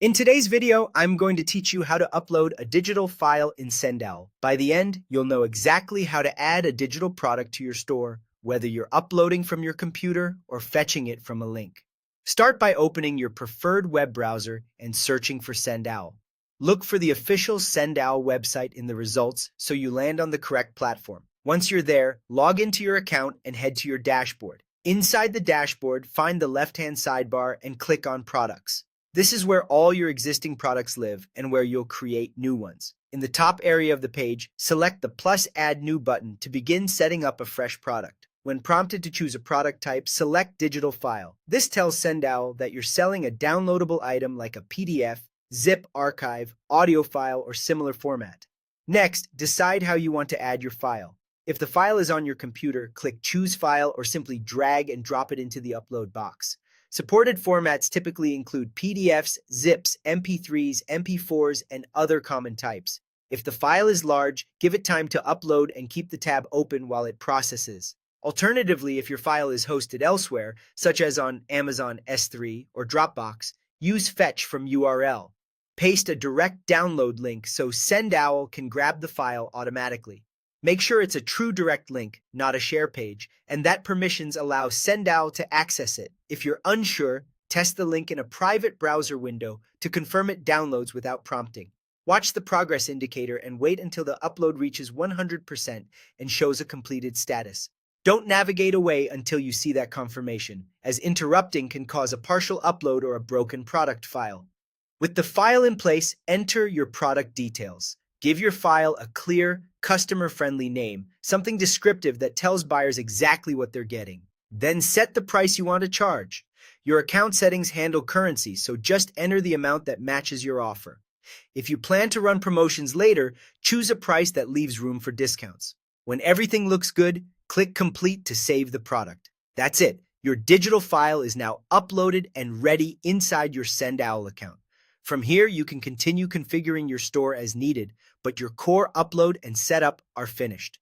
In today's video, I'm going to teach you how to upload a digital file in Sendowl. By the end, you'll know exactly how to add a digital product to your store, whether you're uploading from your computer or fetching it from a link. Start by opening your preferred web browser and searching for Sendowl. Look for the official Sendowl website in the results so you land on the correct platform. Once you're there, log into your account and head to your dashboard. Inside the dashboard, find the left-hand sidebar and click on Products. This is where all your existing products live and where you'll create new ones. In the top area of the page, select the plus Add New button to begin setting up a fresh product. When prompted to choose a product type, select Digital File. This tells Sendowl that you're selling a downloadable item like a PDF, zip, archive, audio file, or similar format. Next, decide how you want to add your file. If the file is on your computer, click Choose File or simply drag and drop it into the upload box. Supported formats typically include PDFs, zips, MP3s, MP4s, and other common types. If the file is large, give it time to upload and keep the tab open while it processes. Alternatively, if your file is hosted elsewhere, such as on Amazon S3 or Dropbox, use Fetch from URL. Paste a direct download link so Sendowl can grab the file automatically. Make sure it's a true direct link, not a share page, and that permissions allow Sendowl to access it. If you're unsure, test the link in a private browser window to confirm it downloads without prompting. Watch the progress indicator and wait until the upload reaches 100% and shows a completed status. Don't navigate away until you see that confirmation, as interrupting can cause a partial upload or a broken product file. With the file in place, enter your product details. Give your file a clear, customer-friendly name, something descriptive that tells buyers exactly what they're getting. Then set the price you want to charge. Your account settings handle currency, so just enter the amount that matches your offer. If you plan to run promotions later, choose a price that leaves room for discounts. When everything looks good, click Complete to save the product. That's it. Your digital file is now uploaded and ready inside your Sendowl account. From here, you can continue configuring your store as needed, but your core upload and setup are finished.